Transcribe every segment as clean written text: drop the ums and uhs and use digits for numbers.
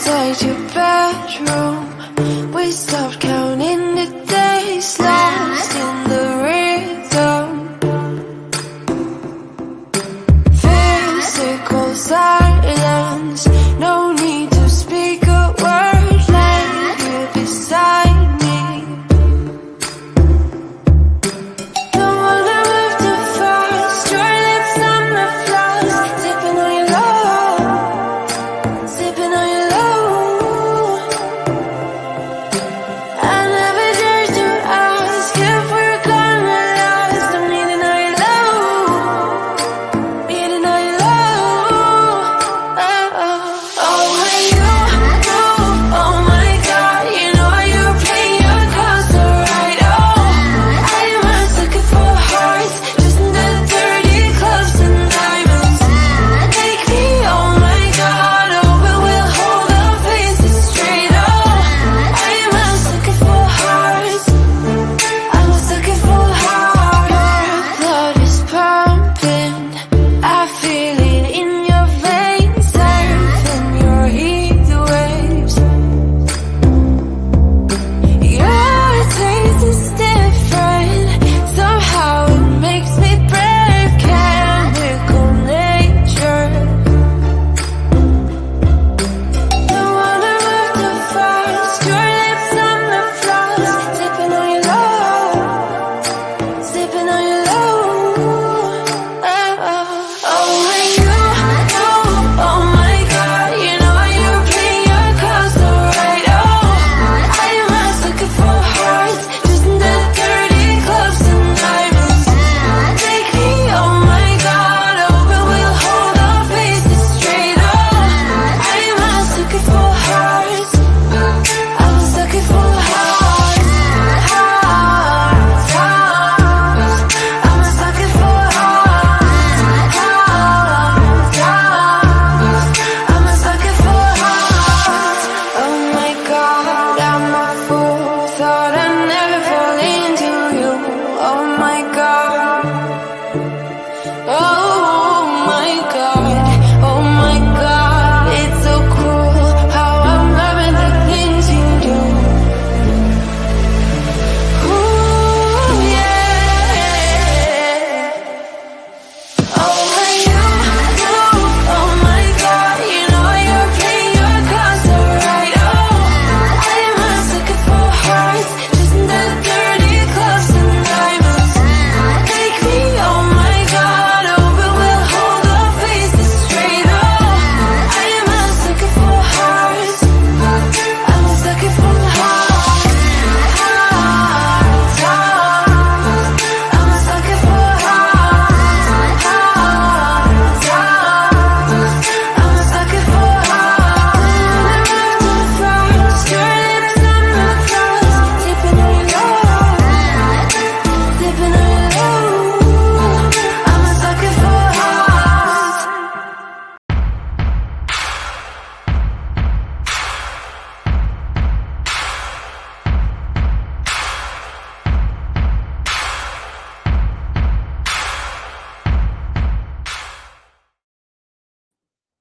inside your bedroom. We stopped counting the days, lost in the rhythm. Physical silence, no need to speak a word. Lay here beside me. Don't wanna move too fast. Your lips on my flask, sipping on your love, sipping on your love. I never dared to ask if we're gonna last. I'm needing all your love, needing all your love. Oh, when you move, oh my God, you know you're playing your cards so right. Oh, I am a sucker for hearts, just in the dirty clubs and diamonds. Take me, oh my God, oh, but we'll hold our faces straight. Oh, I am a sucker for hearts, I'm a sucker for hearts. Your blood is pumping, I feel it in your veins, surfing your heat waves. Your taste is different, somehow it makes me brave. Chemical nature. Don't wanna move too fast. Your lips on the flask, sipping on your love, sipping on your love. Oh, when you move, oh my God, you know you're playing your cards so right. Oh, I am a sucker for hearts, just in the dirty clubs and diamonds. Take me, oh my God, oh, but we'll hold our faces straight. Oh, I am a sucker for hearts, I'm a sucker for hearts, hearts, hearts. I'm a sucker for hearts, hearts, hearts. I'm a sucker for hearts. Oh my God, I'm a fool, thought I'd never fall into you. Oh my God, oh my God, oh my God. It's so cruel how I'm loving the things you do. Ooh, yeah. Oh, when you move, oh my God, you know you're playing your cards so right. Oh, I am a sucker for hearts, just in the dirty clubs and diamonds. Take me, oh my God, oh, but we'll hold our faces straight. Oh, I am a sucker for hearts, I'm a sucker for hearts, hearts, hearts. I'm a sucker for hearts, hearts, hearts. I'm a sucker for hearts. Too fast, your lips on my flask, sipping on your love, sipping on your love. I'm a sucker for hearts.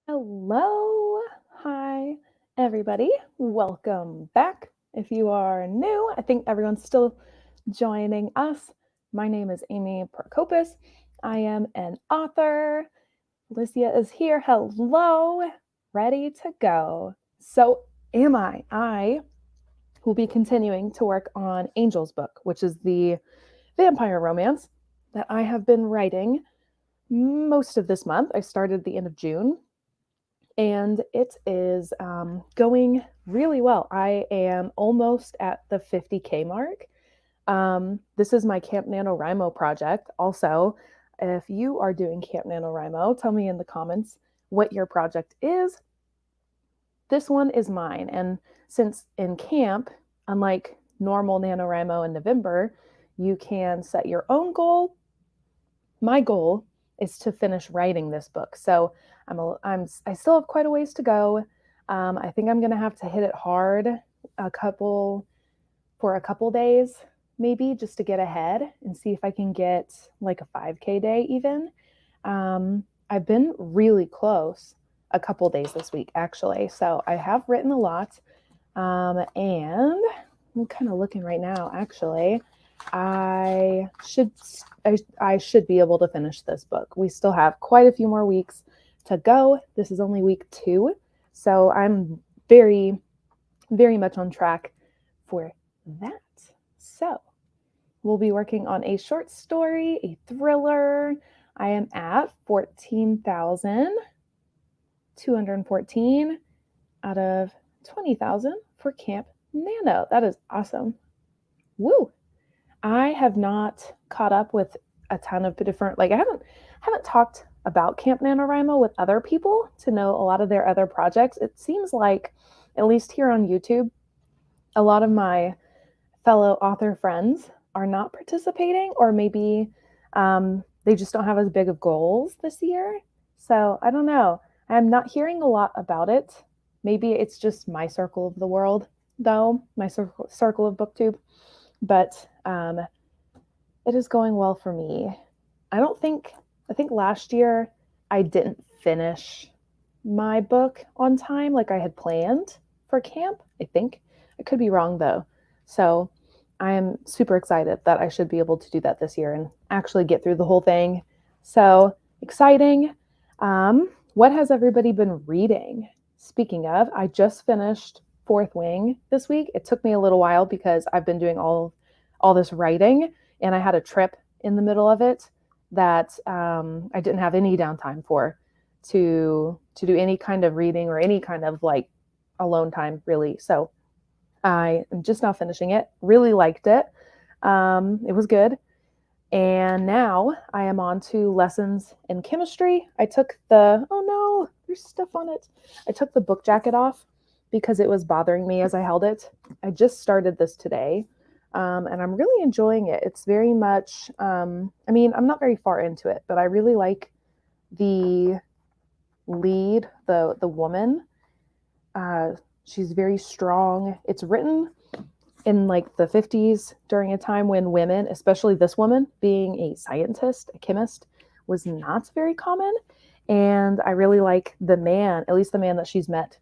Hello. Hi, everybody. Welcome back. If you are new, I think everyone's still joining us. My name is Amy Prokopis. I am an author. Alicia is here. Hello. Ready to go. So am I. I will be continuing to work on Angel's book, which is the vampire romance that I have been writing most of this month. I started the end of June. And it is going really well. I am almost at the 50K mark. This is my Camp NaNoWriMo project. Also, if you are doing Camp NaNoWriMo, tell me in the comments what your project is. This one is mine. And since in camp, unlike normal NaNoWriMo in November, you can set your own goal. My goal is to finish writing this book. So I still have quite a ways to go. I think I'm going to have to hit it hard for a couple days, maybe just to get ahead and see if I can get like a 5K day even. I've been really close a couple days this week, actually. So I have written a lot. And I'm kind of looking right now, actually. I should be able to finish this book. We still have quite a few more weeks to go. This is only week 2. So I'm very, very much on track for that. So we'll be working on a short story, a thriller. I am at 14,214 out of 20,000 for Camp Nano. That is awesome. Woo! I have not caught up with a ton of different, like I haven't talked about Camp NaNoWriMo with other people to know a lot of their other projects. It seems like, at least here on YouTube, a lot of my fellow author friends are not participating, or maybe they just don't have as big of goals this year. So I don't know. I'm not hearing a lot about it. Maybe it's just my circle of the world, though, my circle of BookTube. But it is going well for me. I think last year I didn't finish my book on time like I had planned for camp. I think. I could be wrong, though. So I am super excited that I should be able to do that this year and actually get through the whole thing. So exciting. What has everybody been reading? Speaking of, I just finished Fourth Wing this week. It took me a little while because I've been doing all this writing, and I had a trip in the middle of it that I didn't have any downtime for to do any kind of reading or any kind of like alone time, really. So I am just now finishing it. Really liked it. It was good. And now I am on to lessons in chemistry. I took oh no, there's stuff on it. I took the book jacket off because it was bothering me as I held it. I just started this today, and I'm really enjoying it. It's very much, I'm not very far into it, but I really like the lead, the woman. She's very strong. It's written in like the 50s during a time when women, especially this woman being a scientist, a chemist, was not very common. And I really like the man, at least the man that she's met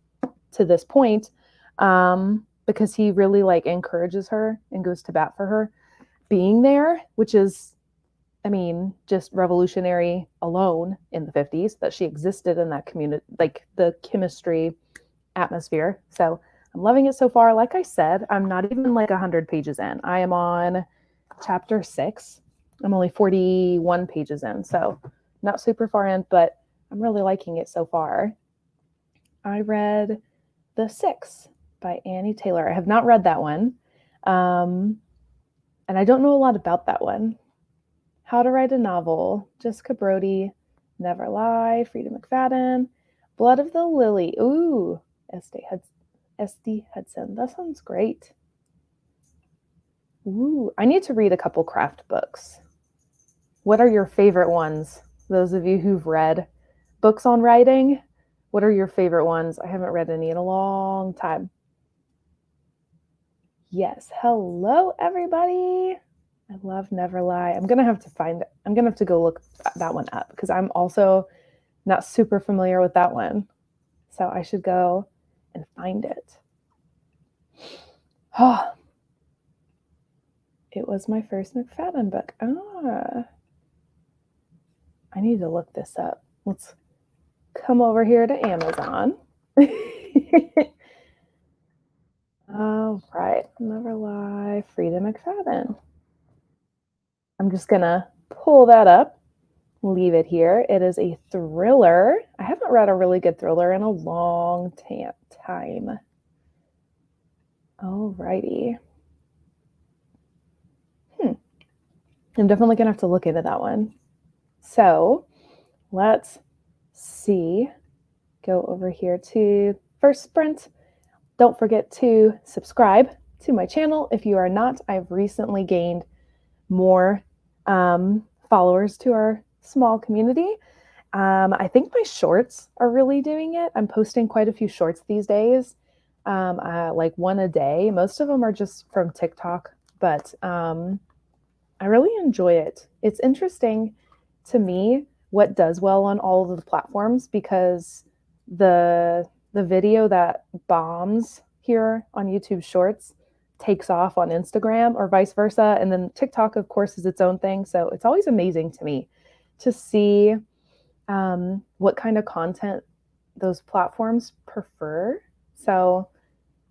to this point, because he really like encourages her and goes to bat for her being there, which is, just revolutionary alone in the 50s that she existed in that community, like the chemistry atmosphere. So I'm loving it so far. Like I said, I'm not even like 100 pages in. I am on chapter 6. I'm only 41 pages in, so not super far in, but I'm really liking it so far. I read The Six by Annie Taylor. I have not read that one, and I don't know a lot about that one. How to Write a Novel, Jessica Brody, Never Lie, Frida McFadden, Blood of the Lily. Ooh, SD Hudson. That sounds great. Ooh, I need to read a couple craft books. What are your favorite ones? Those of you who've read books on writing, what are your favorite ones? I haven't read any in a long time. Yes. Hello, everybody. I love Never Lie. I'm going to have to go look that one up because I'm also not super familiar with that one. So I should go and find it. Oh, it was my first McFadden book. I need to look this up. Let's come over here to Amazon. All right. Never Lie, Frida McFadden. I'm just going to pull that up, leave it here. It is a thriller. I haven't read a really good thriller in a long time. All righty. I'm definitely going to have to look into that one. So let's see. Go over here to First Sprint. Don't forget to subscribe to my channel. If you are not, I've recently gained more followers to our small community. I think my shorts are really doing it. I'm posting quite a few shorts these days, like one a day. Most of them are just from TikTok, but I really enjoy it. It's interesting to me what does well on all of the platforms because the video that bombs here on YouTube Shorts takes off on Instagram or vice versa. And then TikTok, of course, is its own thing. So it's always amazing to me to see what kind of content those platforms prefer. So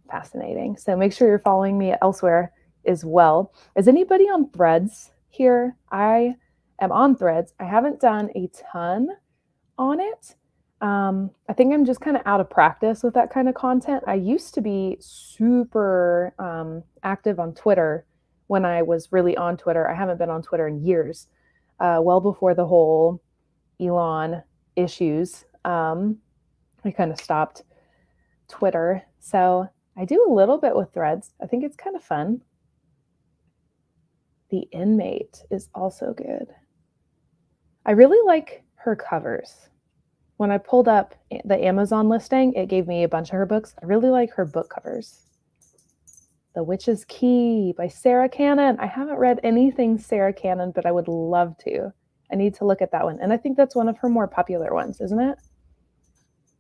fascinating. So make sure you're following me elsewhere as well. Is anybody on Threads here? I am on Threads. I haven't done a ton on it. I think I'm just kind of out of practice with that kind of content. I used to be super active on Twitter when I was really on Twitter. I haven't been on Twitter in years, well before the whole Elon issues. I kind of stopped Twitter. So I do a little bit with Threads. I think it's kind of fun. The Inmate is also good. I really like her covers. When I pulled up the Amazon listing, it gave me a bunch of her books. I really like her book covers. The Witch's Key by Sarah Cannon. I haven't read anything Sarah Cannon, but I would love to. I need to look at that one. And I think that's one of her more popular ones, isn't it?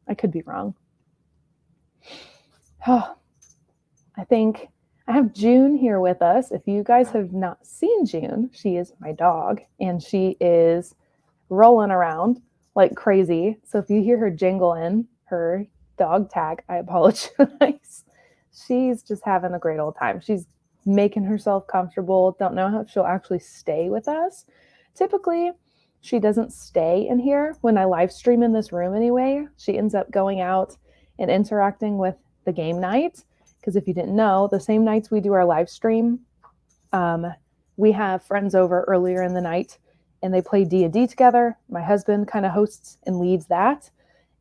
I could be wrong. Oh, I think I have June here with us. If you guys have not seen June, she is my dog, and she is rolling around like crazy. So if you hear her jingling her dog tag, I apologize. She's just having a great old time. She's making herself comfortable. Don't know if she'll actually stay with us. Typically, she doesn't stay in here when I live stream in this room anyway. She ends up going out and interacting with the game night. Because if you didn't know, the same nights we do our live stream, we have friends over earlier in the night and they play D&D together. My husband kind of hosts and leads that.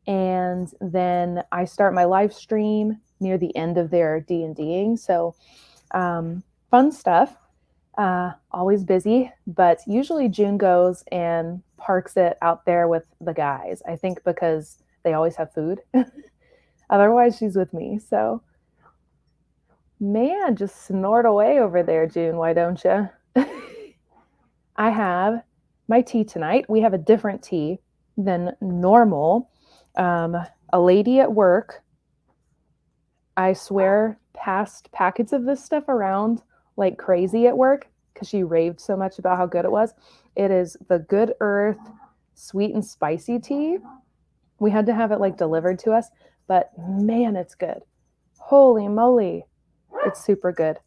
And then I start my live stream near the end of their D&Ding. So fun stuff. Always busy, but usually June goes and parks it out there with the guys. I think because they always have food. Otherwise, she's with me. So, man, just snort away over there, June. Why don't you? I have my tea tonight. We have a different tea than normal. A lady at work, I swear, passed packets of this stuff around like crazy at work because she raved so much about how good it was. It is the Good Earth sweet and spicy tea. We had to have it like delivered to us, but man, it's good. Holy moly. It's super good.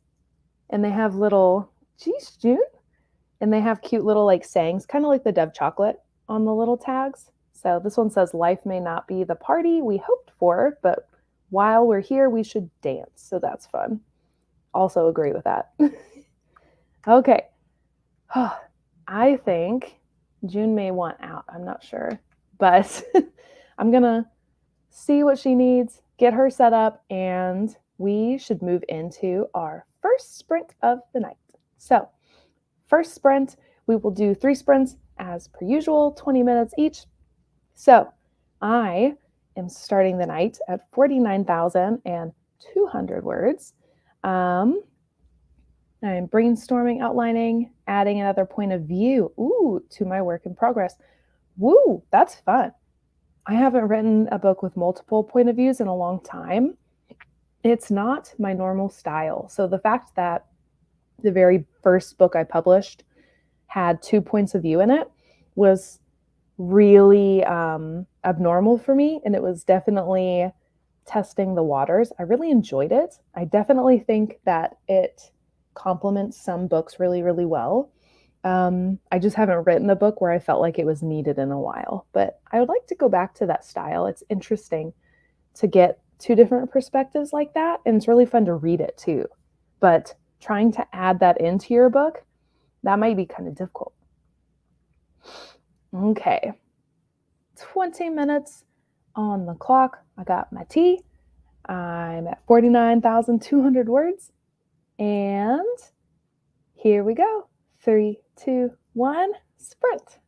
And they have little, geez, June? And they have cute little like sayings, kind of like the Dove chocolate on the little tags. So this one says, life may not be the party we hoped for, but while we're here, we should dance. So that's fun. Also agree with that. Okay. I think June may want out. I'm not sure. But I'm going to see what she needs, get her set up, and we should move into our first sprint of the night. So, first sprint, we will do 3 sprints as per usual, 20 minutes each. So, I am starting the night at 49,200 words. I'm brainstorming, outlining, adding another point of view, to my work in progress. Woo, that's fun. I haven't written a book with multiple point of views in a long time. It's not my normal style. So the fact that the very first book I published had 2 points of view in it was really abnormal for me. And it was definitely testing the waters. I really enjoyed it. I definitely think that it complements some books really, really well. I just haven't written a book where I felt like it was needed in a while, but I would like to go back to that style. It's interesting to get 2 different perspectives like that, and it's really fun to read it too. But trying to add that into your book, that might be kind of difficult. Okay, 20 minutes on the clock. I got my tea. I'm at 49,200 words, and here we go. 3, 2, 1, sprint.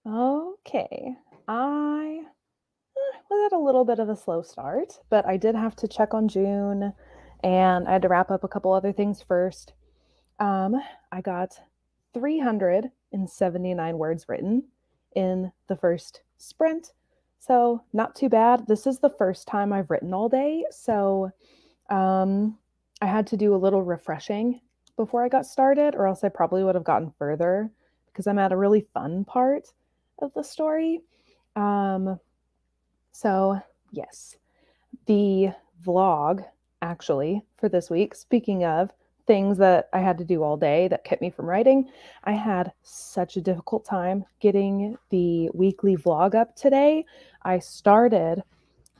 Okay, I was at a little bit of a slow start, but I did have to check on June and I had to wrap up a couple other things first. I got 379 words written in the first sprint. So, not too bad. This is the first time I've written all day. So, um, I had to do a little refreshing before I got started, or else I probably would have gotten further because I'm at a really fun part of the story. Um, so, yes, the vlog actually for this week, speaking of things that I had to do all day that kept me from writing, I had such a difficult time getting the weekly vlog up today. I started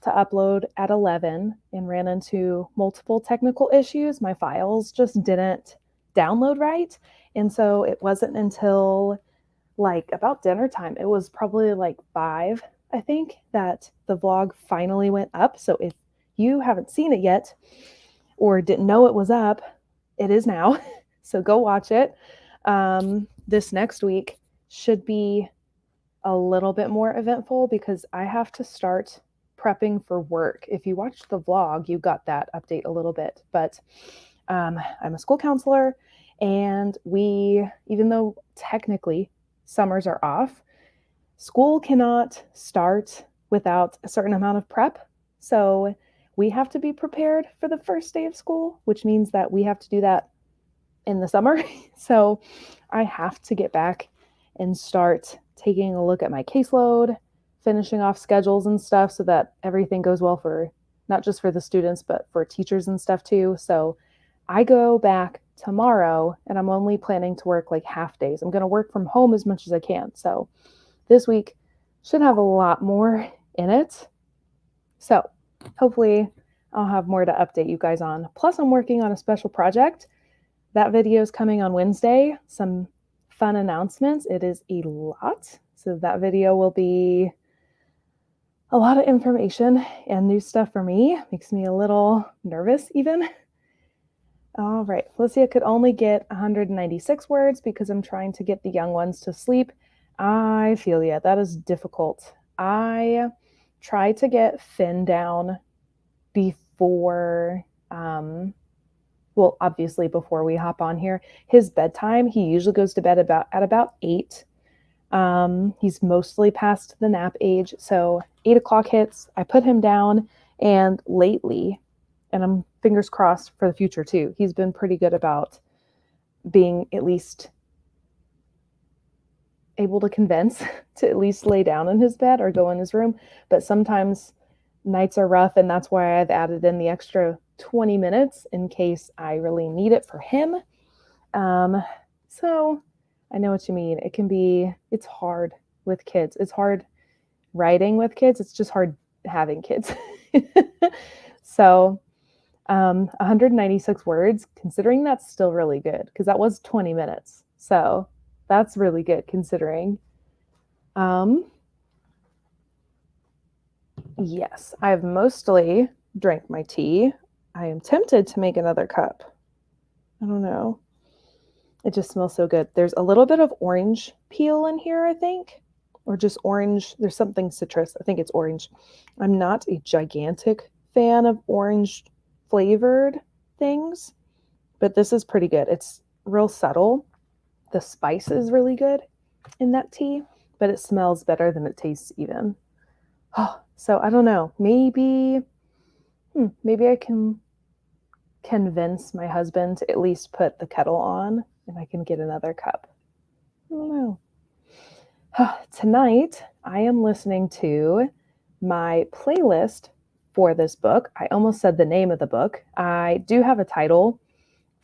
to upload at 11 and ran into multiple technical issues. My files just didn't download right. And so it wasn't until like about dinner time, it was probably like 5, I think, that the vlog finally went up. So if you haven't seen it yet or didn't know it was up, it is now. So go watch it. This next week should be a little bit more eventful because I have to start prepping for work. If you watched the vlog, you got that update a little bit. But I'm a school counselor, and even though technically summers are off, school cannot start without a certain amount of prep. So we have to be prepared for the first day of school, which means that we have to do that in the summer. So I have to get back and start taking a look at my caseload, finishing off schedules and stuff so that everything goes well for not just for the students, but for teachers and stuff too. So I go back tomorrow and I'm only planning to work like half days. I'm going to work from home as much as I can. So this week should have a lot more in it. So hopefully I'll have more to update you guys on. Plus, I'm working on a special project. That video is coming on Wednesday. Some fun announcements. It is a lot. So that video will be a lot of information and new stuff for me. Makes me a little nervous even. All right, Lucia could only get 196 words because I'm trying to get the young ones to sleep. I feel ya, that is difficult. I try to get Finn down before, well, obviously before we hop on here. His bedtime, he usually goes to bed at about 8. He's mostly past the nap age, so 8 o'clock hits, I put him down, and lately, and I'm fingers crossed for the future too, he's been pretty good about being at least able to convince to at least lay down in his bed or go in his room. But sometimes nights are rough, and that's why I've added in the extra 20 minutes in case I really need it for him. So I know what you mean. It's hard with kids. It's hard writing with kids. It's just hard having kids. So 196 words, considering that's still really good because that was 20 minutes. So that's really good considering. Yes, I've mostly drank my tea. I am tempted to make another cup. I don't know. It just smells so good. There's a little bit of orange peel in here, I think, or just orange. There's something citrus. I think it's orange. I'm not a gigantic fan of orange flavored things, but this is pretty good. It's real subtle. The spice is really good in that tea, but it smells better than it tastes even. Oh, so I don't know. Maybe I can convince my husband to at least put the kettle on and I can get another cup. I don't know. Tonight, I am listening to my playlist for this book. I almost said the name of the book. I do have a title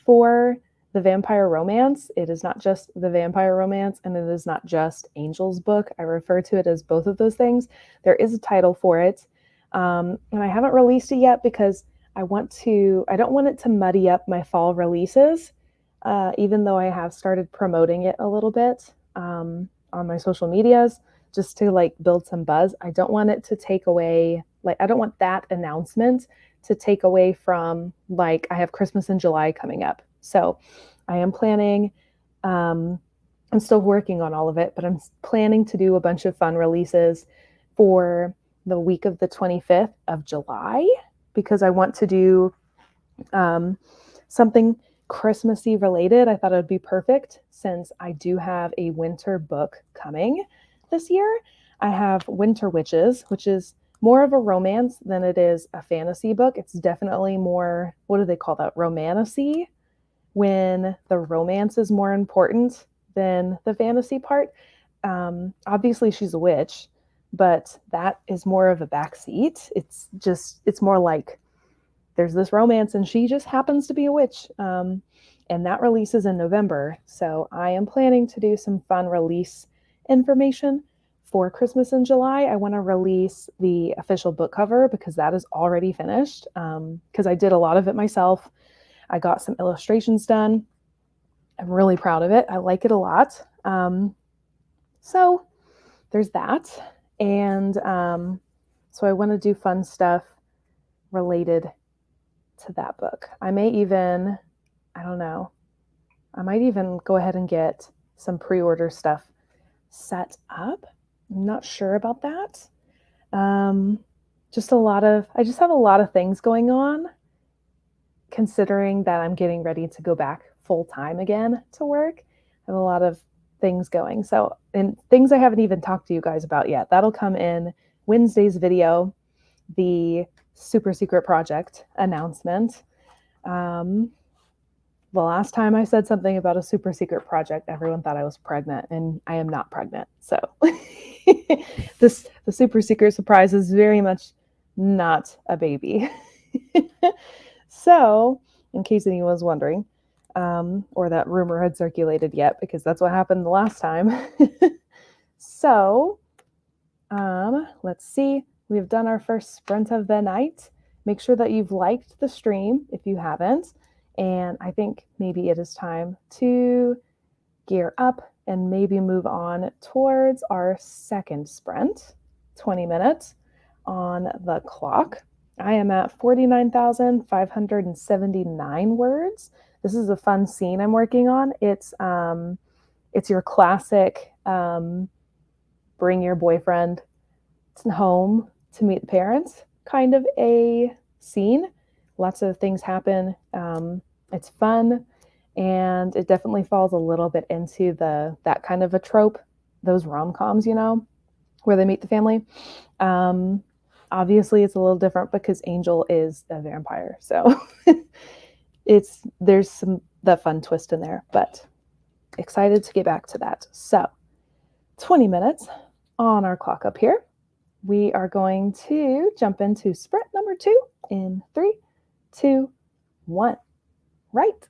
for the vampire romance. It is not just the vampire romance, and it is not just Angel's book. I refer to it as both of those things. There is a title for it, and I haven't released it yet because I don't want it to muddy up my fall releases, even though I have started promoting it a little bit on my social medias just to like build some buzz. I don't want it to take away, I don't want that announcement to take away from I have Christmas in July coming up. So I am planning I'm still working on all of it, but I'm planning to do a bunch of fun releases for the week of the 25th of July because I want to do something Christmassy related. I thought it would be perfect since I do have a winter book coming this year. I have Winter Witches, which is more of a romance than it is a fantasy book. It's definitely more, what do they call that? Romantasy, when the romance is more important than the fantasy part. Obviously, she's a witch, but that is more of a backseat. It's more like there's this romance and she just happens to be a witch. And that releases in November. So I am planning to do some fun release information for Christmas in July. I want to release the official book cover because that is already finished because I did a lot of it myself. I got some illustrations done. I'm really proud of it. I like it a lot. So there's that. And so I want to do fun stuff related to that book. I might even go ahead and get some pre-order stuff set up. I'm not sure about that. I just have a lot of things going on considering that I'm getting ready to go back full time again to work. I have a lot of things going. So, and things I haven't even talked to you guys about yet. That'll come in Wednesday's video, the super secret project announcement. The last time I said something about a super secret project, everyone thought I was pregnant, and I am not pregnant. So the super secret surprise is very much not a baby. So, in case anyone was wondering, or that rumor had circulated yet, because that's what happened the last time. So, let's see. We've done our first sprint of the night. Make sure that you've liked the stream if you haven't. And I think maybe it is time to gear up and maybe move on towards our second sprint, 20 minutes on the clock. I am at 49,579 words. This is a fun scene I'm working on. It's your classic bring your boyfriend home to meet the parents kind of a scene. Lots of things happen. It's fun, and it definitely falls a little bit into that kind of a trope, those rom-coms, where they meet the family. Obviously, it's a little different because Angel is a vampire, so there's that fun twist in there. But excited to get back to that. So, 20 minutes on our clock up here. We are going to jump into sprint number 2 in 3, 2, 1. Right.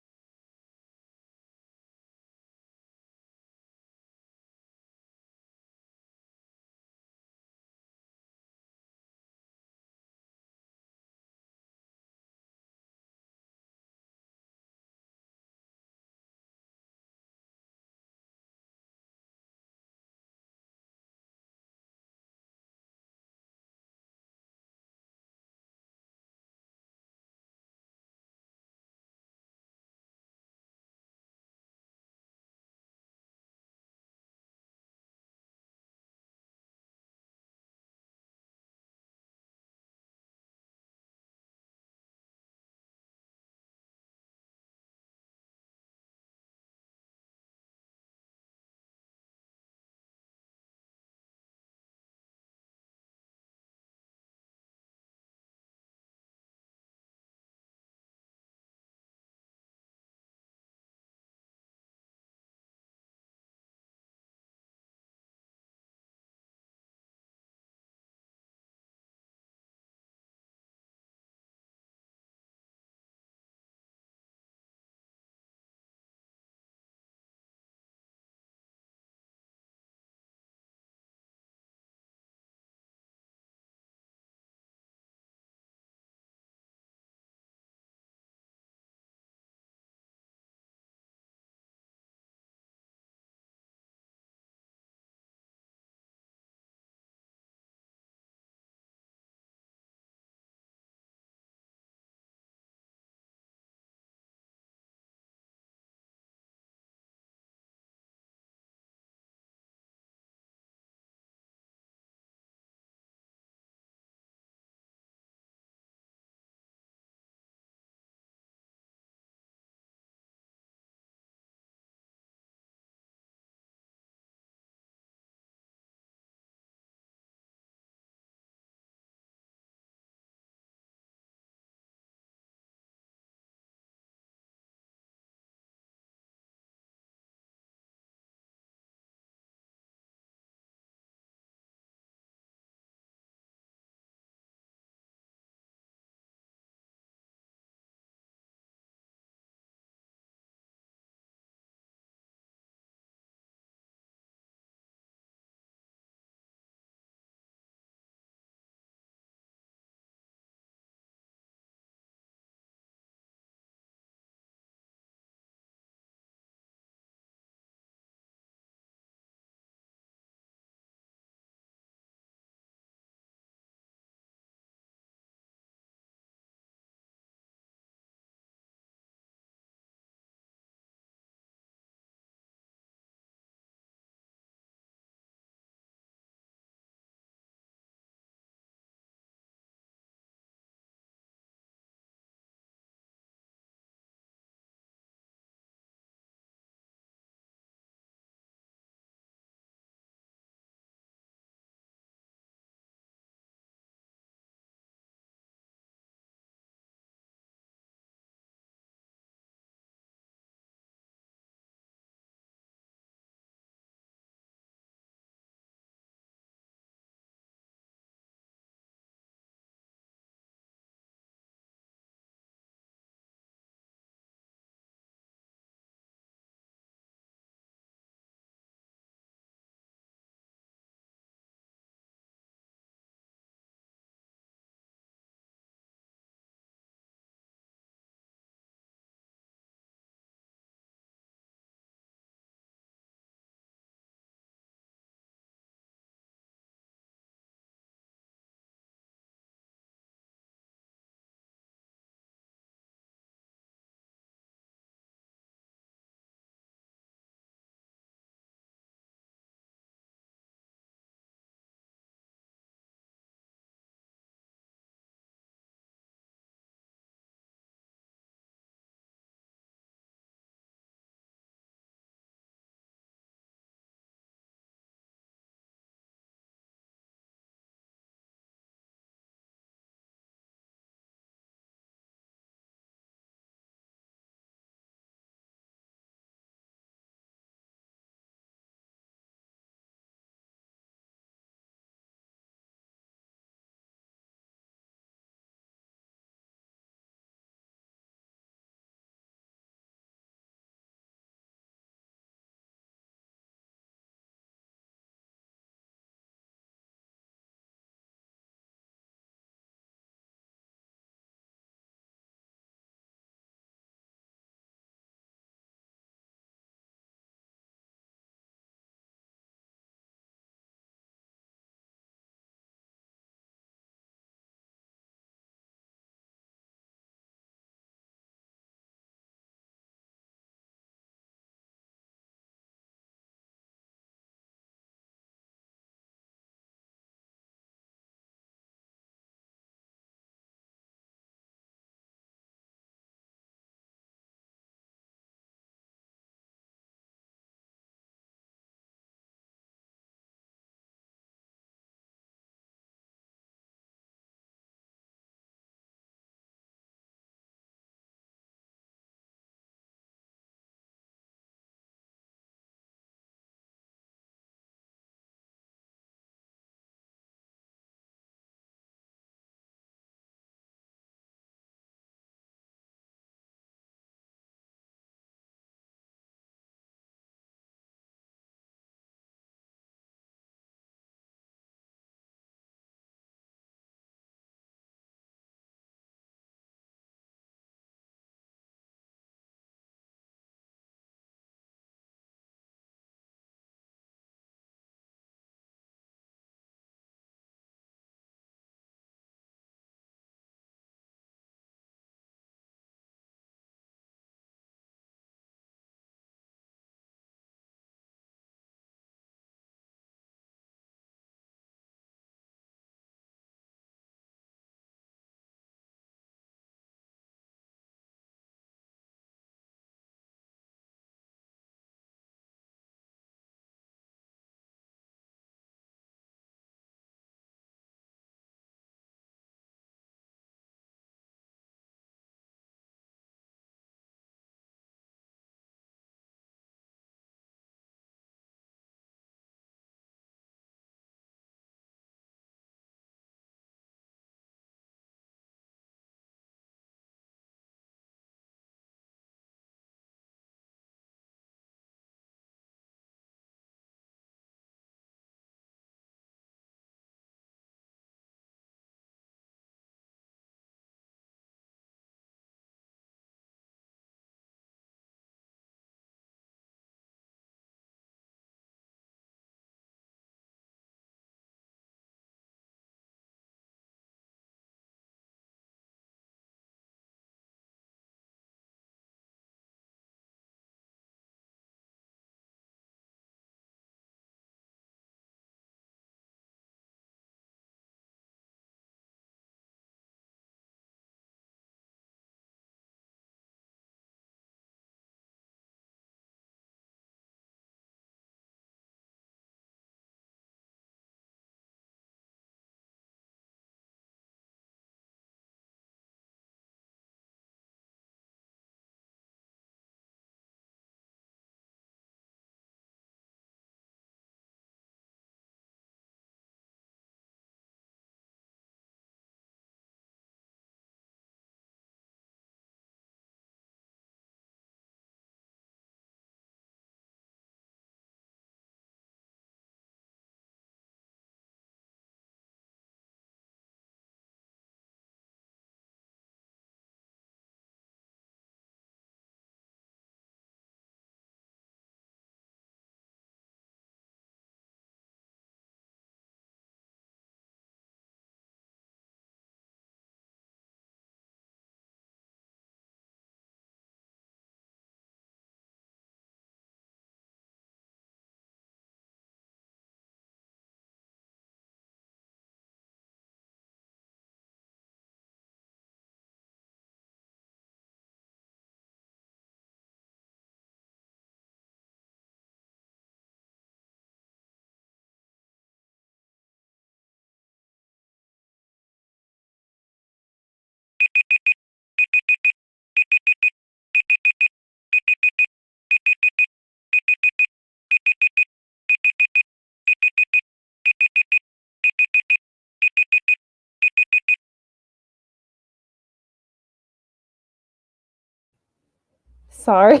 Sorry.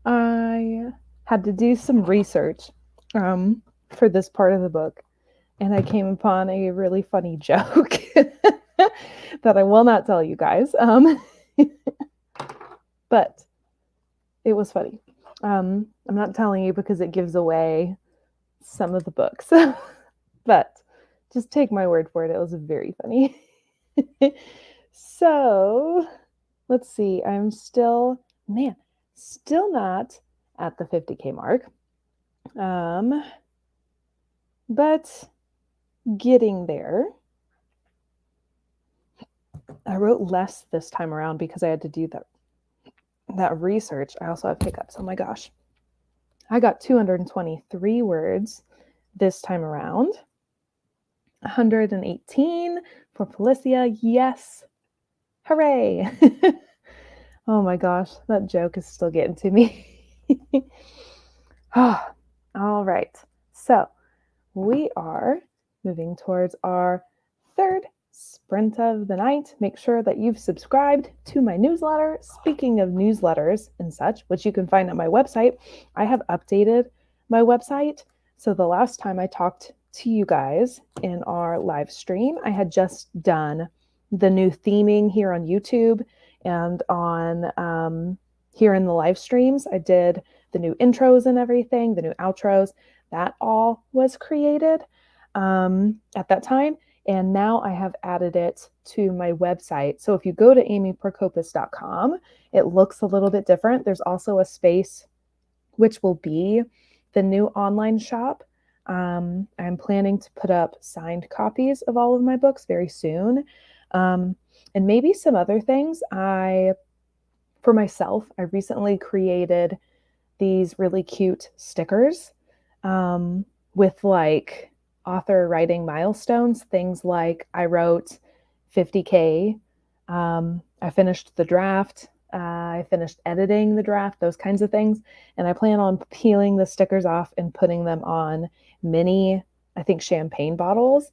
I had to do some research for this part of the book, and I came upon a really funny joke that I will not tell you guys. But it was funny. I'm not telling you because it gives away some of the books, but just take my word for it. It was very funny. So let's see. I'm still not at the 50K mark. But getting there. I wrote less this time around because I had to do that research. I also have hiccups. Oh my gosh. I got 223 words this time around. 118 for Felicia. Yes. Hooray. Oh my gosh, that joke is still getting to me. All right. So we are moving towards our third sprint of the night. Make sure that you've subscribed to my newsletter. Speaking of newsletters and such, which you can find on my website, I have updated my website. So the last time I talked to you guys in our live stream, I had just done the new theming here on YouTube and on here in the live streams. I did the new intros and everything, the new outros. That all was created at that time. And now I have added it to my website. So if you go to amyprokopis.com, it looks a little bit different. There's also a space which will be the new online shop. I'm planning to put up signed copies of all of my books very soon. And maybe some other things. For myself, I recently created these really cute stickers with like author writing milestones, things like I wrote 50K, I finished the draft, I finished editing the draft, those kinds of things. And I plan on peeling the stickers off and putting them on mini, I think, champagne bottles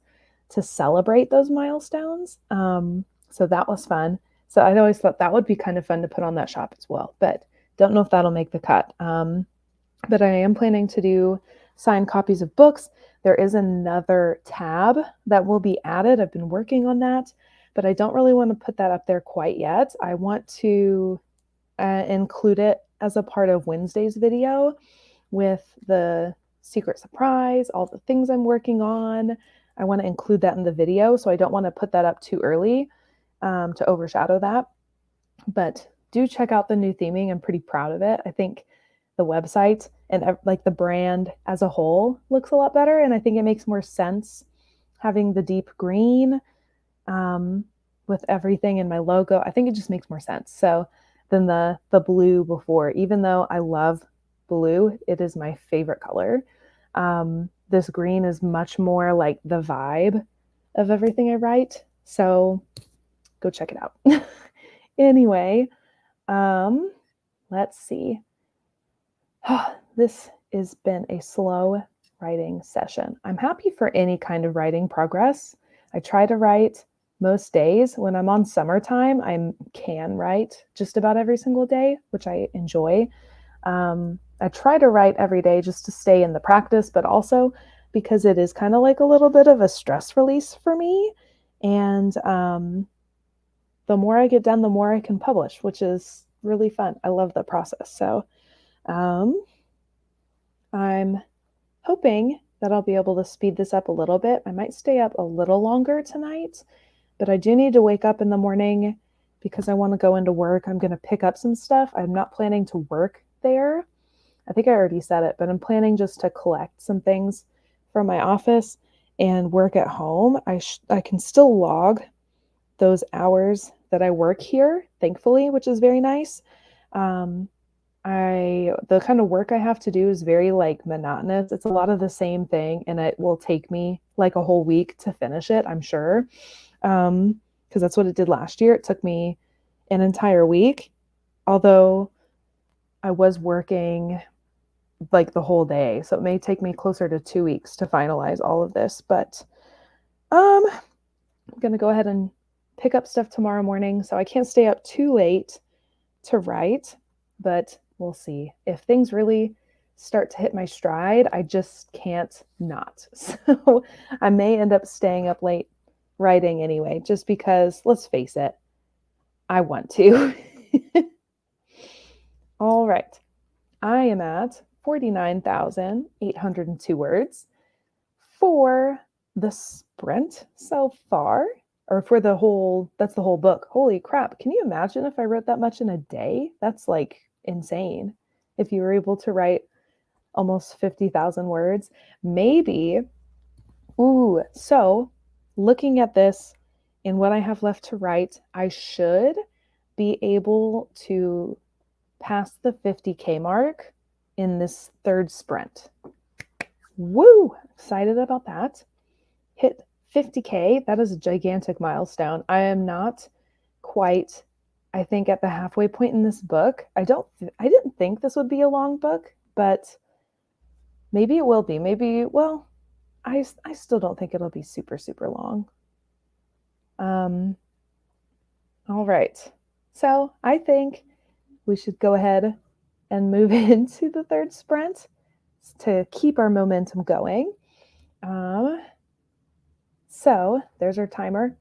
to celebrate those milestones. So that was fun. So I always thought that would be kind of fun to put on that shop as well, but don't know if that'll make the cut. But I am planning to do signed copies of books. There is another tab that will be added. I've been working on that, but I don't really want to put that up there quite yet. I want to include it as a part of Wednesday's video with the secret surprise, all the things I'm working on. I want to include that in the video, so I don't want to put that up too early to overshadow that. But do check out the new theming. I'm pretty proud of it. I think the website and like the brand as a whole looks a lot better. And I think it makes more sense having the deep green with everything in my logo. I think it just makes more sense. So than the blue before, even though I love blue, it is my favorite color. This green is much more like the vibe of everything I write. So go check it out. Anyway, let's see. This has been a slow writing session. I'm happy for any kind of writing progress. I try to write most days. When I'm on summertime, I can write just about every single day, which I enjoy. I try to write every day just to stay in the practice, but also because it is kind of like a little bit of a stress release for me. And the more I get done, the more I can publish, which is really fun. I love the process. So I'm hoping that I'll be able to speed this up a little bit. I might stay up a little longer tonight, but I do need to wake up in the morning because I want to go into work. I'm going to pick up some stuff. I'm not planning to work there. I think I already said it, but I'm planning just to collect some things from my office and work at home. I can still log those hours that I work here, thankfully, which is very nice. The kind of work I have to do is very like monotonous. It's a lot of the same thing, and it will take me like a whole week to finish it, I'm sure. Because that's what it did last year. It took me an entire week, although I was working like the whole day. So it may take me closer to 2 weeks to finalize all of this, but I'm going to go ahead and pick up stuff tomorrow morning. So I can't stay up too late to write, but we'll see. If things really start to hit my stride, I just can't not. So I may end up staying up late writing anyway, just because, let's face it, I want to. All right. I am at 49,802 words for the sprint so far, or for the whole, that's the whole book. Holy crap. Can you imagine if I wrote that much in a day? That's like insane. If you were able to write almost 50,000 words, maybe. Ooh, so looking at this and what I have left to write, I should be able to pass the 50K mark in this third sprint. Woo! Excited about that. Hit 50K. That is a gigantic milestone. I am not quite, I think, at the halfway point in this book. I didn't think this would be a long book, but maybe it will be. Maybe, well, I still don't think it'll be super, super long. All right. So I think we should go ahead and move into the third sprint to keep our momentum going. So there's our timer.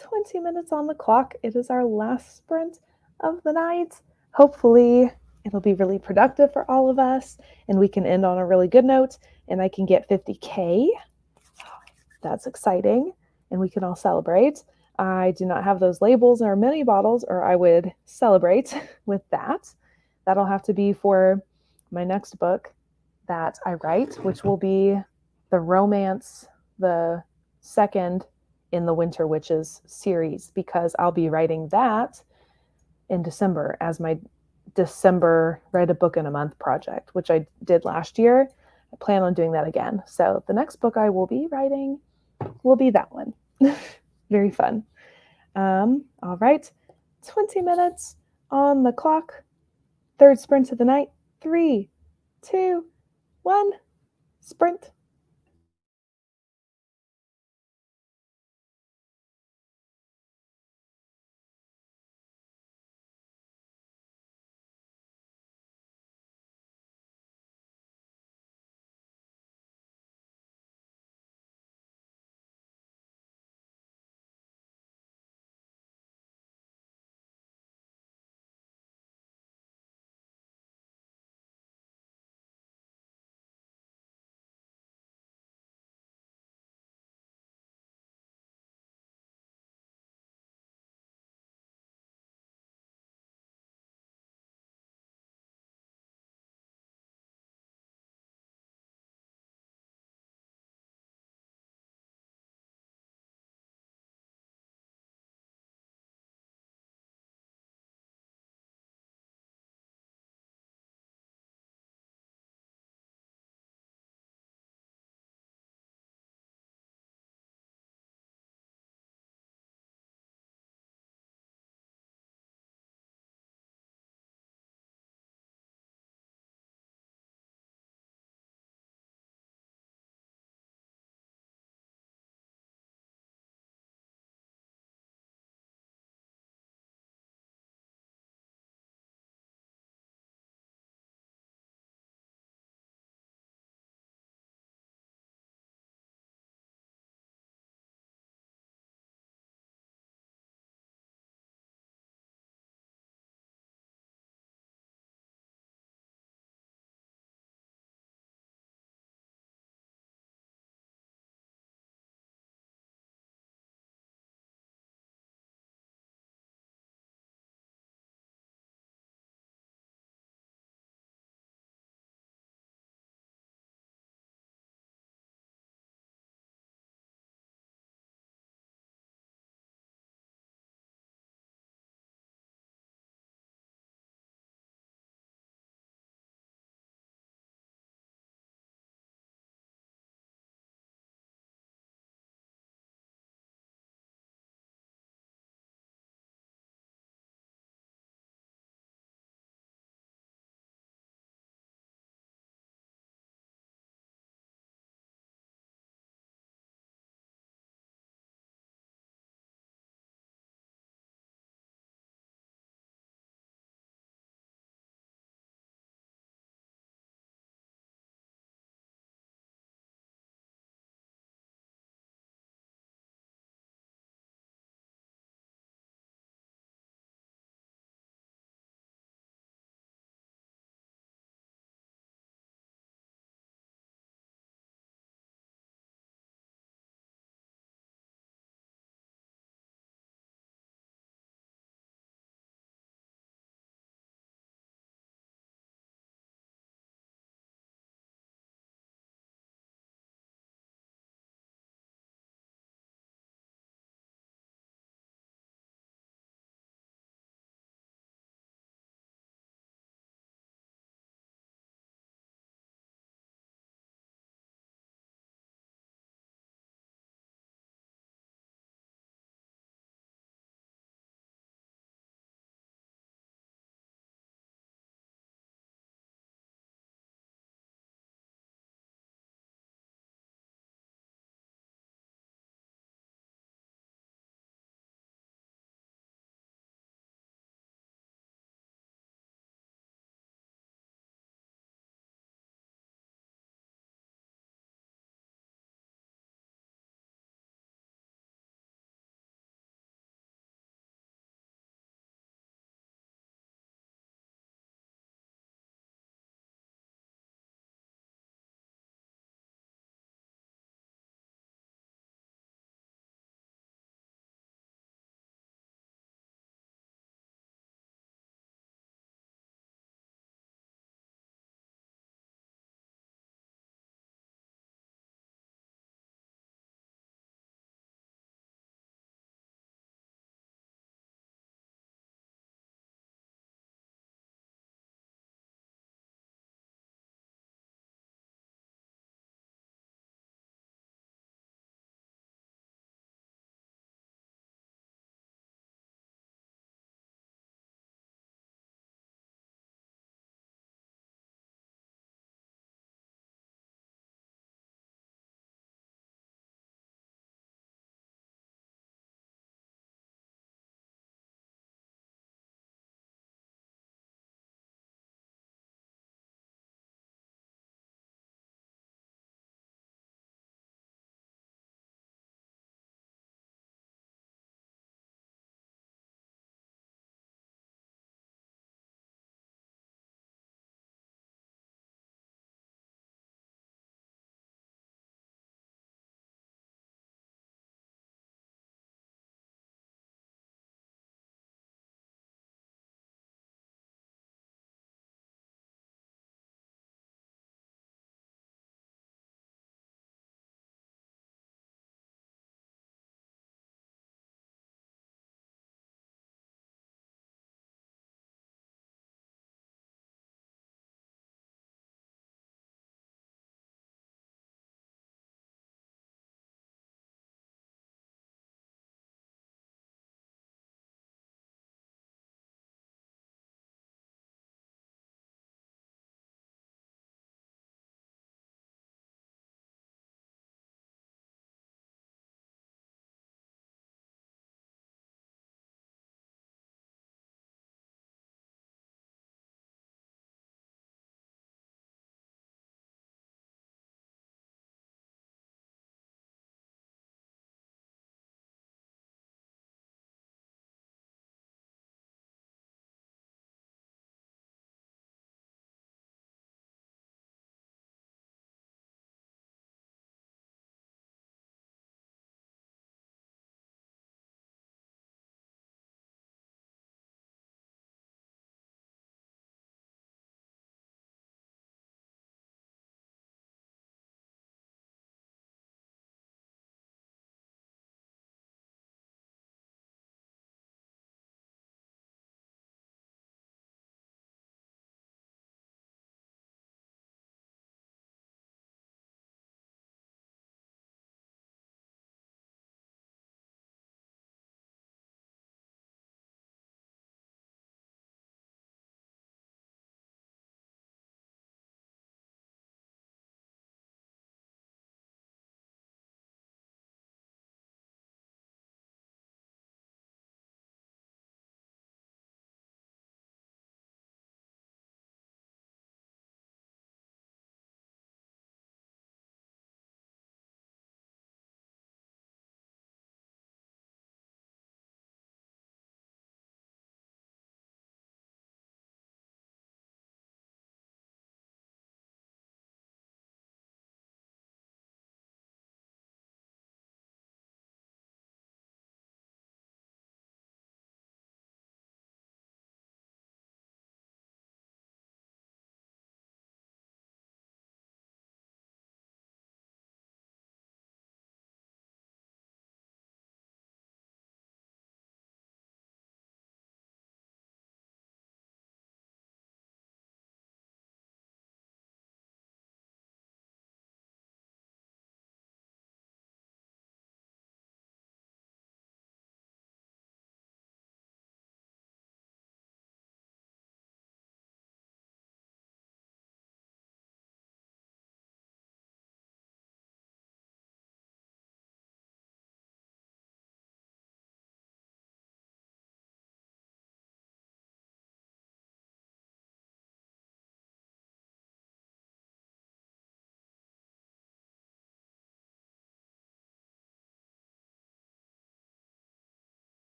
20 minutes on the clock. It is our last sprint of the night. Hopefully it'll be really productive for all of us and we can end on a really good note and I can get 50K. That's exciting. And we can all celebrate. I do not have those labels or mini bottles, or I would celebrate with that. That'll have to be for my next book that I write, which will be the romance, the second in the Winter Witches series, because I'll be writing that in December as my December write a book in a month project, which I did last year. I plan on doing that again. So the next book I will be writing will be that one. Very fun. All right, 20 minutes on the clock. Third sprint of the night. 3, 2, 1, sprint.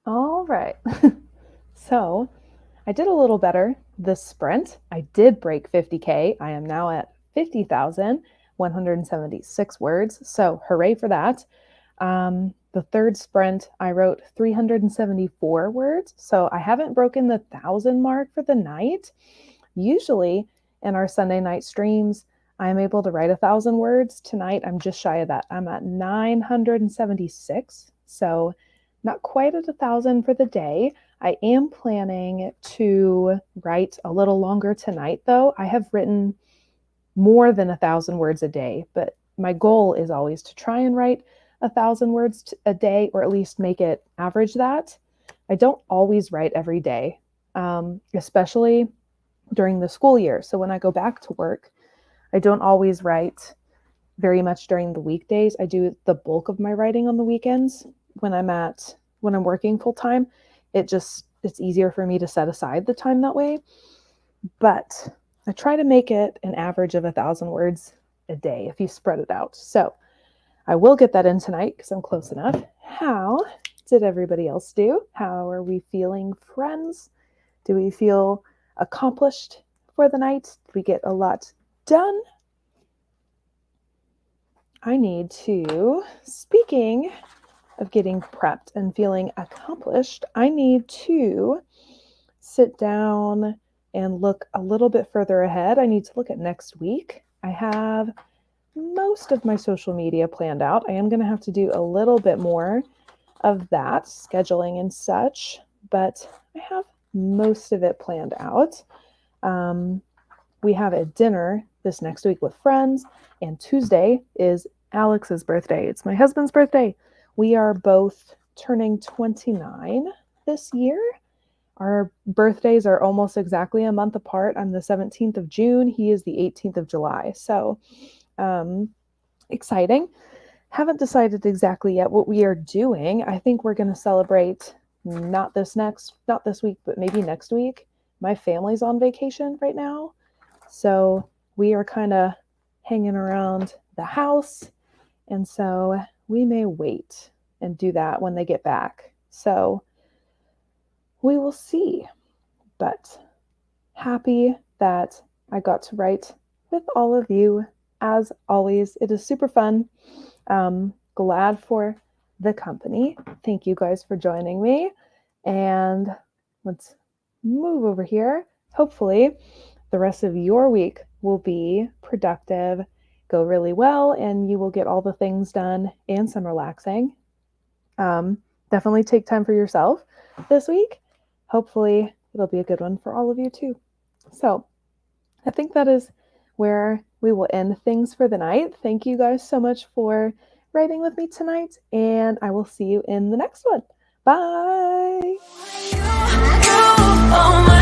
All right. So I did a little better this sprint. I did break 50K. I am now at 50,176 words. So hooray for that. The third sprint, I wrote 374 words. So I haven't broken the 1,000 mark for the night. Usually in our Sunday night streams, I'm able to write 1,000 words. Tonight, I'm just shy of that. I'm at 976. So not quite at 1,000 for the day. I am planning to write a little longer tonight, though. I have written more than 1,000 words a day, but my goal is always to try and write 1,000 words a day, or at least make it average that. I don't always write every day, especially during the school year. So when I go back to work, I don't always write very much during the weekdays. I do the bulk of my writing on the weekends when I'm working full time. It's easier for me to set aside the time that way. But I try to make it an average of 1,000 words a day if you spread it out. So I will get that in tonight because I'm close enough. How did everybody else do? How are we feeling, friends? Do we feel accomplished for the night? Did we get a lot done? Speaking of getting prepped and feeling accomplished, I need to sit down and look a little bit further ahead. I need to look at next week. I have most of my social media planned out. I am going to have to do a little bit more of that, scheduling and such, but I have most of it planned out. We have a dinner this next week with friends, and Tuesday is Alex's birthday. It's my husband's birthday. We are both turning 29 this year. Our birthdays are almost exactly a month apart. I'm the 17th of June. He is the 18th of July. So exciting. Haven't decided exactly yet what we are doing. I think we're going to celebrate not this week, but maybe next week. My family's on vacation right now. So we are kind of hanging around the house. And so we may wait and do that when they get back. So we will see. But happy that I got to write with all of you. As always, it is super fun. Glad for the company. Thank you guys for joining me. And let's move over here. Hopefully, the rest of your week will be productive, go really well, and you will get all the things done and some relaxing. Definitely take time for yourself this week. Hopefully, it'll be a good one for all of you too. So, I think that is where we will end things for the night. Thank you guys so much for writing with me tonight, and I will see you in the next one. Bye! Oh my